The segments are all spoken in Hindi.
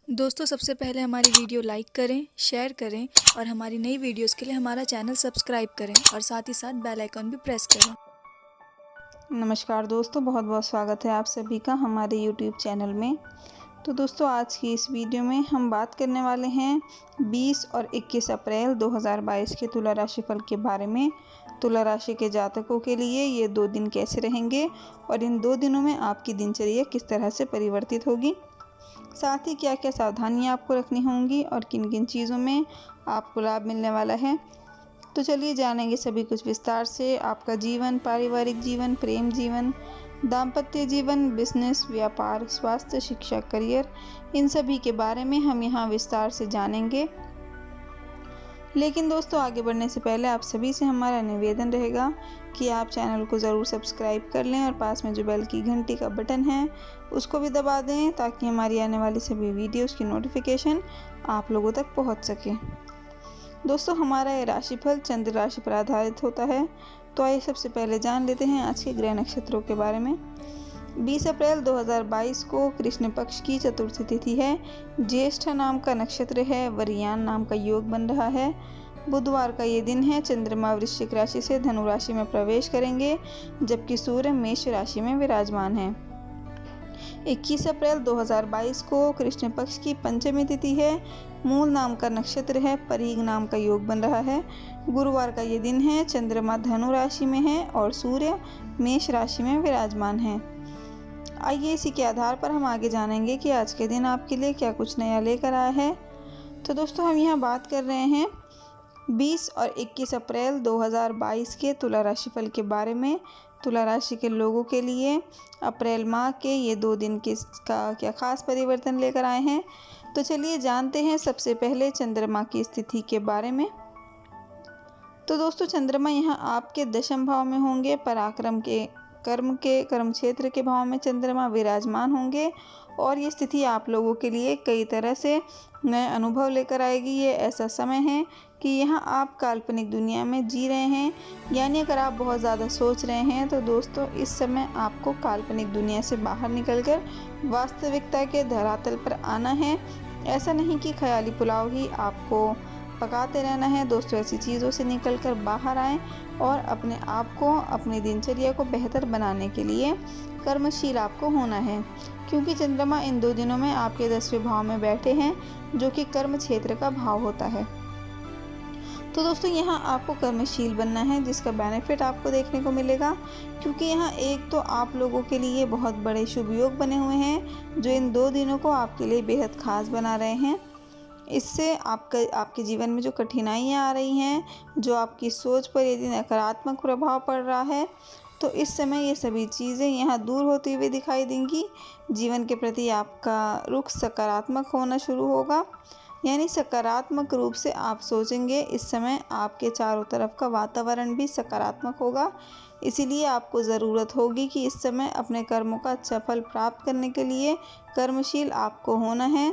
दोस्तों सबसे पहले हमारी वीडियो लाइक करें, शेयर करें और हमारी नई वीडियोस के लिए हमारा चैनल सब्सक्राइब करें और साथ ही साथ बेल आइकन भी प्रेस करें। नमस्कार दोस्तों, बहुत बहुत स्वागत है आप सभी का हमारे YouTube चैनल में। तो दोस्तों आज की इस वीडियो में हम बात करने वाले हैं 20 और 21 अप्रैल 2022 के तुला राशिफल के बारे में। तुला राशि के जातकों के लिए ये 2 दिन कैसे रहेंगे और इन 2 दिनों में आपकी दिनचर्या किस तरह से परिवर्तित होगी, साथ ही क्या क्या सावधानियाँ आपको रखनी होंगी और किन किन चीज़ों में आपको लाभ मिलने वाला है। तो चलिए जानेंगे सभी कुछ विस्तार से। आपका जीवन, पारिवारिक जीवन, प्रेम जीवन, दाम्पत्य जीवन, बिजनेस, व्यापार, स्वास्थ्य, शिक्षा, करियर, इन सभी के बारे में हम यहाँ विस्तार से जानेंगे। लेकिन दोस्तों आगे बढ़ने से पहले आप सभी से हमारा निवेदन रहेगा कि आप चैनल को ज़रूर सब्सक्राइब कर लें और पास में जो बेल की घंटी का बटन है उसको भी दबा दें ताकि हमारी आने वाली सभी वीडियोस की नोटिफिकेशन आप लोगों तक पहुंच सके। दोस्तों हमारा ये राशिफल चंद्र राशि पर आधारित होता है। तो आइए सबसे पहले जान लेते हैं आज के ग्रह नक्षत्रों के बारे में। 20 अप्रैल 2022 को कृष्ण पक्ष की चतुर्थी तिथि है। ज्येष्ठ नाम का नक्षत्र है। वरियान नाम का योग बन रहा है। बुधवार का ये दिन है। चंद्रमा वृश्चिक राशि से धनु राशि में प्रवेश करेंगे जबकि सूर्य मेष राशि में विराजमान है। 21 अप्रैल 2022 को कृष्ण पक्ष की पंचमी तिथि है। मूल नाम का नक्षत्र है। परीग नाम का योग बन रहा है। गुरुवार का ये दिन है। चंद्रमा धनु राशि में है और सूर्य मेष राशि में विराजमान है। आइए इसी के आधार पर हम आगे जानेंगे कि आज के दिन आपके लिए क्या कुछ नया लेकर आया है। तो दोस्तों हम यहाँ बात कर रहे हैं 20 और 21 अप्रैल 2022 के तुला राशिफल के बारे में। तुला राशि के लोगों के लिए अप्रैल माह के ये 2 दिन का क्या खास परिवर्तन लेकर आए हैं। तो चलिए जानते हैं सबसे पहले चंद्रमा की स्थिति के बारे में। तो दोस्तों चंद्रमा यहाँ आपके दशम भाव में होंगे। पराक्रम के कर्म क्षेत्र के भाव में चंद्रमा विराजमान होंगे और ये स्थिति आप लोगों के लिए कई तरह से नए अनुभव लेकर आएगी। ये ऐसा समय है कि यहाँ आप काल्पनिक दुनिया में जी रहे हैं, यानी अगर आप बहुत ज़्यादा सोच रहे हैं तो दोस्तों इस समय आपको काल्पनिक दुनिया से बाहर निकलकर वास्तविकता के धरातल पर आना है। ऐसा नहीं कि ख्याली पुलाव ही आपको पकाते रहना है। दोस्तों ऐसी चीज़ों से निकलकर बाहर आएँ और अपने आप को, अपनी दिनचर्या को बेहतर बनाने के लिए कर्मशील आपको होना है, क्योंकि चंद्रमा इन 2 दिनों में आपके 10वें भाव में बैठे हैं जो कि कर्म क्षेत्र का भाव होता है। तो दोस्तों यहाँ आपको कर्मशील बनना है जिसका बेनिफिट आपको देखने को मिलेगा, क्योंकि यहाँ एक तो आप लोगों के लिए बहुत बड़े शुभ योग बने हुए हैं जो इन 2 दिनों को आपके लिए बेहद खास बना रहे हैं। इससे आपके जीवन में जो कठिनाइयाँ आ रही हैं, जो आपकी सोच पर यदि नकारात्मक प्रभाव पड़ रहा है, तो इस समय ये सभी चीज़ें यहाँ दूर होती हुई दिखाई देंगी। जीवन के प्रति आपका रुख सकारात्मक होना शुरू होगा, यानी सकारात्मक रूप से आप सोचेंगे। इस समय आपके चारों तरफ का वातावरण भी सकारात्मक होगा। इसीलिए आपको ज़रूरत होगी कि इस समय अपने कर्मों का अच्छा फल प्राप्त करने के लिए कर्मशील आपको होना है।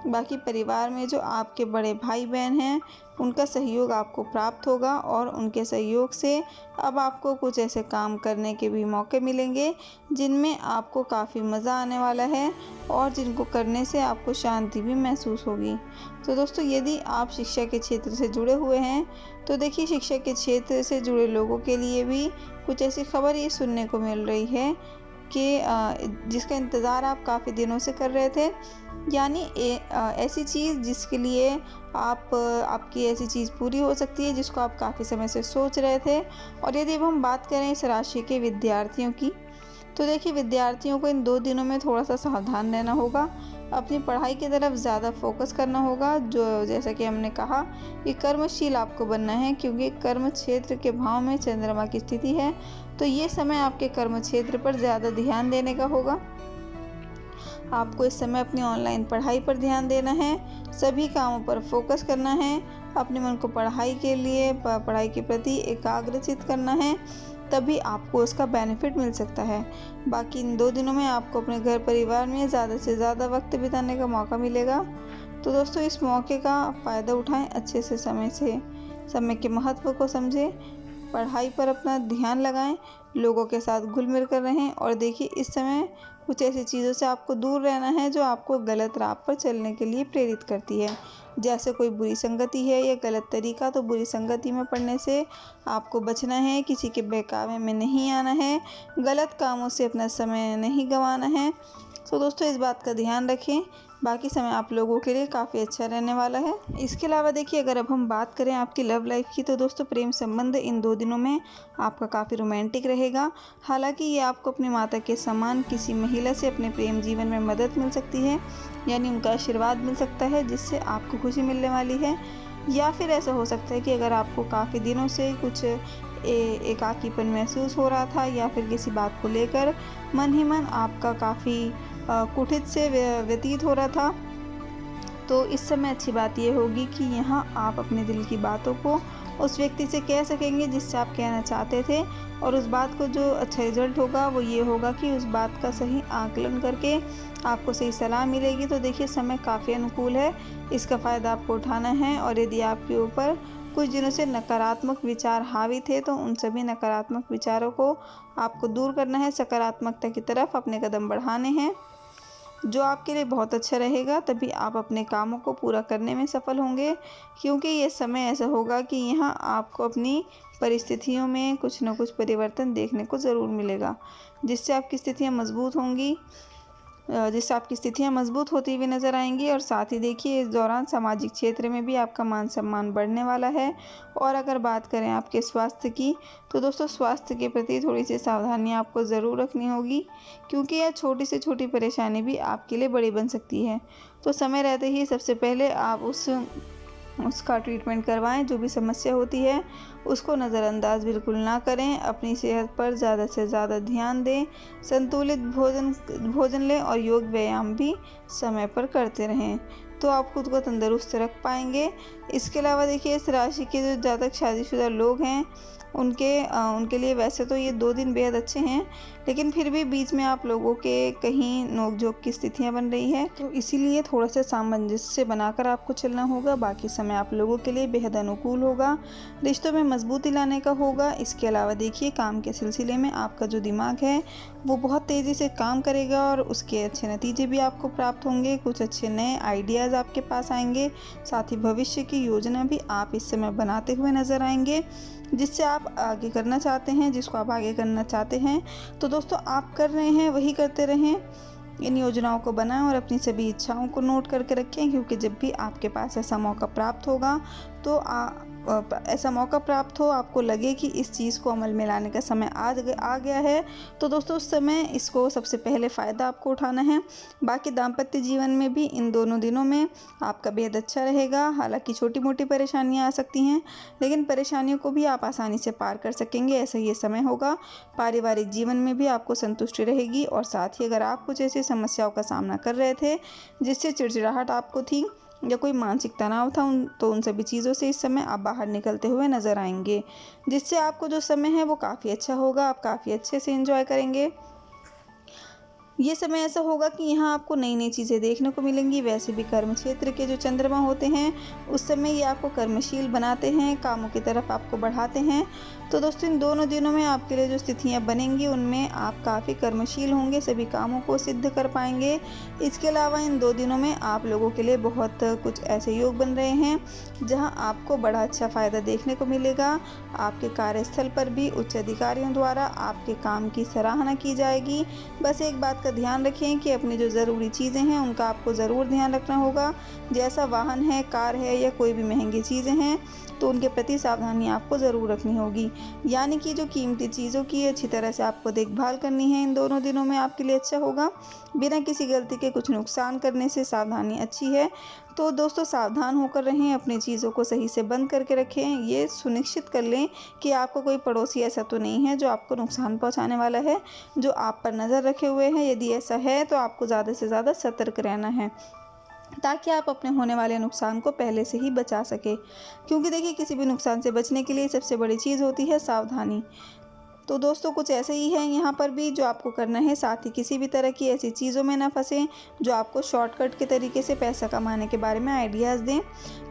बाकी परिवार में जो आपके बड़े भाई बहन हैं उनका सहयोग आपको प्राप्त होगा और उनके सहयोग से अब आपको कुछ ऐसे काम करने के भी मौके मिलेंगे जिनमें आपको काफ़ी मज़ा आने वाला है और जिनको करने से आपको शांति भी महसूस होगी। तो दोस्तों यदि आप शिक्षा के क्षेत्र से जुड़े हुए हैं तो देखिए शिक्षा के क्षेत्र से जुड़े लोगों के लिए भी कुछ ऐसी खबर ये सुनने को मिल रही है कि जिसका इंतज़ार आप काफ़ी दिनों से कर रहे थे, यानी ऐसी चीज़ जिसके लिए आपकी ऐसी चीज़ पूरी हो सकती है जिसको आप काफ़ी समय से सोच रहे थे। और यदि अब हम बात करें इस राशि के विद्यार्थियों की, तो देखिए विद्यार्थियों को इन 2 दिनों में थोड़ा सा सावधान रहना होगा। अपनी पढ़ाई की तरफ ज़्यादा फोकस करना होगा। जो जैसा कि हमने कहा कि कर्मशील आपको बनना है, क्योंकि कर्म क्षेत्र के भाव में चंद्रमा की स्थिति है। तो ये समय आपके कर्म क्षेत्र पर ज़्यादा ध्यान देने का होगा। आपको इस समय अपनी ऑनलाइन पढ़ाई पर ध्यान देना है, सभी कामों पर फोकस करना है, अपने मन को पढ़ाई के प्रति एकाग्रचित करना है, तभी आपको उसका बेनिफिट मिल सकता है। बाकी इन 2 दिनों में आपको अपने घर परिवार में ज़्यादा से ज़्यादा वक्त बिताने का मौका मिलेगा। तो दोस्तों इस मौके का फ़ायदा उठाएं, अच्छे से समय के महत्व को समझें पढ़ाई पर अपना ध्यान लगाएं, लोगों के साथ घुल मिल कर रहें। और देखिए इस समय कुछ ऐसी चीज़ों से आपको दूर रहना है जो आपको गलत राह पर चलने के लिए प्रेरित करती है। जैसे कोई बुरी संगति है या गलत तरीका, तो बुरी संगति में पड़ने से आपको बचना है, किसी के बहकावे में नहीं आना है, गलत कामों से अपना समय नहीं गंवाना है। तो दोस्तों इस बात का ध्यान रखें, बाकी समय आप लोगों के लिए काफ़ी अच्छा रहने वाला है। इसके अलावा देखिए अगर अब हम बात करें आपकी लव लाइफ की, तो दोस्तों प्रेम संबंध इन 2 दिनों में आपका काफ़ी रोमांटिक रहेगा। हालांकि ये आपको अपनी माता के समान किसी महिला से अपने प्रेम जीवन में मदद मिल सकती है, यानी उनका आशीर्वाद मिल सकता है जिससे आपको खुशी मिलने वाली है। या फिर ऐसा हो सकता है कि अगर आपको काफ़ी दिनों से कुछ एकाकीपन महसूस हो रहा था या फिर किसी बात को लेकर मन ही मन आपका काफ़ी कुटित से व्यतीत हो रहा था, तो इस समय अच्छी बात ये होगी कि यहाँ आप अपने दिल की बातों को उस व्यक्ति से कह सकेंगे जिससे आप कहना चाहते थे। और उस बात को जो अच्छा रिजल्ट होगा वो ये होगा कि उस बात का सही आकलन करके आपको सही सलाह मिलेगी। तो देखिए समय काफ़ी अनुकूल है, इसका फ़ायदा आपको उठाना है। और यदि आपके ऊपर कुछ दिनों से नकारात्मक विचार हावी थे, तो उन सभी नकारात्मक विचारों को आपको दूर करना है, सकारात्मकता की तरफ अपने कदम बढ़ाने हैं, जो आपके लिए बहुत अच्छा रहेगा। तभी आप अपने कामों को पूरा करने में सफल होंगे, क्योंकि ये समय ऐसा होगा कि यहाँ आपको अपनी परिस्थितियों में कुछ न कुछ परिवर्तन देखने को ज़रूर मिलेगा, जिससे आपकी स्थितियाँ मजबूत होंगी, जिससे आपकी स्थितियाँ मजबूत होती हुई नज़र आएंगी। और साथ ही देखिए इस दौरान सामाजिक क्षेत्र में भी आपका मान सम्मान बढ़ने वाला है। और अगर बात करें आपके स्वास्थ्य की, तो दोस्तों स्वास्थ्य के प्रति थोड़ी सी सावधानी आपको ज़रूर रखनी होगी, क्योंकि यह छोटी से छोटी परेशानी भी आपके लिए बड़ी बन सकती है। तो समय रहते ही सबसे पहले आप उसका ट्रीटमेंट करवाएं। जो भी समस्या होती है उसको नज़रअंदाज बिल्कुल ना करें, अपनी सेहत पर ज़्यादा से ज़्यादा ध्यान दें, संतुलित भोजन लें और योग व्यायाम भी समय पर करते रहें, तो आप खुद को तंदुरुस्त रख पाएंगे। इसके अलावा देखिए इस राशि के जो जातक शादीशुदा लोग हैं उनके लिए वैसे तो ये 2 दिन बेहद अच्छे हैं, लेकिन फिर भी बीच में आप लोगों के कहीं नोक-झोंक की स्थितियां बन रही है, तो इसीलिए थोड़ा सा सामंजस्य बनाकर आपको चलना होगा। बाकी समय आप लोगों के लिए बेहद अनुकूल होगा, रिश्तों में मजबूती लाने का होगा। इसके अलावा देखिए काम के सिलसिले में आपका जो दिमाग है वो बहुत तेज़ी से काम करेगा और उसके अच्छे नतीजे भी आपको प्राप्त होंगे। कुछ अच्छे नए आइडियाज़ आपके पास आएंगे, साथ ही भविष्य की योजना भी आप इस समय बनाते हुए नजर आएंगे, जिससे आप आगे करना चाहते हैं, जिसको आप आगे करना चाहते हैं। तो दोस्तों आप कर रहे हैं वही करते रहें, इन योजनाओं को बनाएं और अपनी सभी इच्छाओं को नोट करके रखें, क्योंकि जब भी आपके पास ऐसा मौका प्राप्त होगा तो आपको लगे कि इस चीज़ को अमल में लाने का समय आ गया है, तो दोस्तों उस समय इसको सबसे पहले फ़ायदा आपको उठाना है। बाकी दाम्पत्य जीवन में भी इन दोनों दिनों में आपका बेहद अच्छा रहेगा। हालांकि छोटी मोटी परेशानियां आ सकती हैं, लेकिन परेशानियों को भी आप आसानी से पार कर सकेंगे, ऐसा ये समय होगा। पारिवारिक जीवन में भी आपको संतुष्टि रहेगी। और साथ ही अगर आप कुछ ऐसी समस्याओं का सामना कर रहे थे जिससे चिड़चिड़ाहट आपको थी या कोई मानसिक तनाव था, तो उन सभी चीज़ों से इस समय आप बाहर निकलते हुए नज़र आएंगे, जिससे आपको जो समय है वो काफ़ी अच्छा होगा, आप काफ़ी अच्छे से एंजॉय करेंगे। ये समय ऐसा होगा कि यहाँ आपको नई नई चीज़ें देखने को मिलेंगी। वैसे भी कर्म क्षेत्र के जो चंद्रमा होते हैं उस समय ये आपको कर्मशील बनाते हैं, कामों की तरफ आपको बढ़ाते हैं। तो दोस्तों इन दोनों दिनों में आपके लिए जो स्थितियाँ बनेंगी उनमें आप काफ़ी कर्मशील होंगे, सभी कामों को सिद्ध कर पाएंगे। इसके अलावा इन 2 दिनों में आप लोगों के लिए बहुत कुछ ऐसे योग बन रहे हैं जहाँ आपको बड़ा अच्छा फ़ायदा देखने को मिलेगा। आपके कार्यस्थल पर भी उच्च अधिकारियों द्वारा आपके काम की सराहना की जाएगी। बस एक बात का ध्यान रखें कि अपनी जो ज़रूरी चीज़ें हैं उनका आपको ज़रूर ध्यान रखना होगा। जैसा वाहन है, कार है या कोई भी महंगी चीज़ें हैं, तो उनके प्रति सावधानी आपको ज़रूर रखनी होगी। यानी कि जो कीमती चीज़ों की अच्छी तरह से आपको देखभाल करनी है। इन दोनों दिनों में आपके लिए अच्छा होगा, बिना किसी गलती के कुछ नुकसान करने से सावधानी अच्छी है। तो दोस्तों सावधान होकर रहें, अपनी चीज़ों को सही से बंद करके रखें। ये सुनिश्चित कर लें कि आपका कोई पड़ोसी ऐसा तो नहीं है जो आपको नुकसान पहुंचाने वाला है, जो आप पर नज़र रखे हुए हैं। यदि ऐसा है तो आपको ज़्यादा से ज़्यादा सतर्क रहना है, ताकि आप अपने होने वाले नुकसान को पहले से ही बचा सके। क्योंकि देखिए किसी भी नुकसान से बचने के लिए सबसे बड़ी चीज़ होती है सावधानी। तो दोस्तों कुछ ऐसे ही है यहाँ पर भी जो आपको करना है। साथ ही किसी भी तरह की ऐसी चीज़ों में ना फंसें जो आपको शॉर्टकट के तरीके से पैसा कमाने के बारे में आइडियाज़ दें,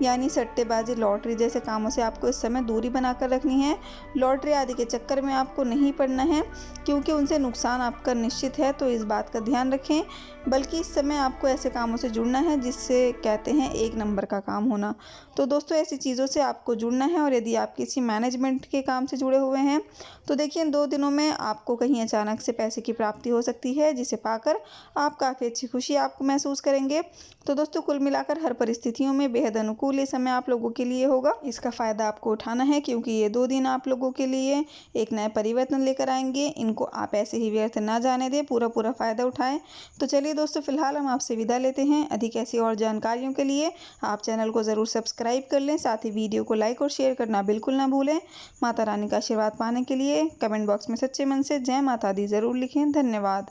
यानी सट्टेबाजी, लॉटरी जैसे कामों से आपको इस समय दूरी बनाकर रखनी है। लॉटरी आदि के चक्कर में आपको नहीं पड़ना है क्योंकि उनसे नुकसान आपका निश्चित है, तो इस बात का ध्यान रखें। बल्कि इस समय आपको ऐसे कामों से जुड़ना है जिससे कहते हैं एक नंबर का काम होना। तो दोस्तों ऐसी चीज़ों से आपको जुड़ना है। और यदि आप किसी मैनेजमेंट के काम से जुड़े हुए हैं तो देखिए इन 2 दिनों में आपको कहीं अचानक से पैसे की प्राप्ति हो सकती है, जिसे पाकर आप काफ़ी अच्छी खुशी आपको महसूस करेंगे। तो दोस्तों कुल मिलाकर हर परिस्थितियों में बेहद अनुकूल ये समय आप लोगों के लिए होगा। इसका फ़ायदा आपको उठाना है क्योंकि ये 2 दिन आप लोगों के लिए एक नया परिवर्तन लेकर आएंगे। इनको आप ऐसे ही व्यर्थ ना जाने दें, पूरा फ़ायदा उठाएं। तो चलिए दोस्तों फिलहाल हम आपसे विदा लेते हैं। अधिक ऐसी और जानकारियों के लिए आप चैनल को ज़रूर सब्सक्राइब कर लें। साथ ही वीडियो को लाइक और शेयर करना बिल्कुल ना भूलें। माता रानी का आशीर्वाद पाने के लिए कमेंट बॉक्स में सच्चे मन से जय माता दी ज़रूर लिखें। धन्यवाद।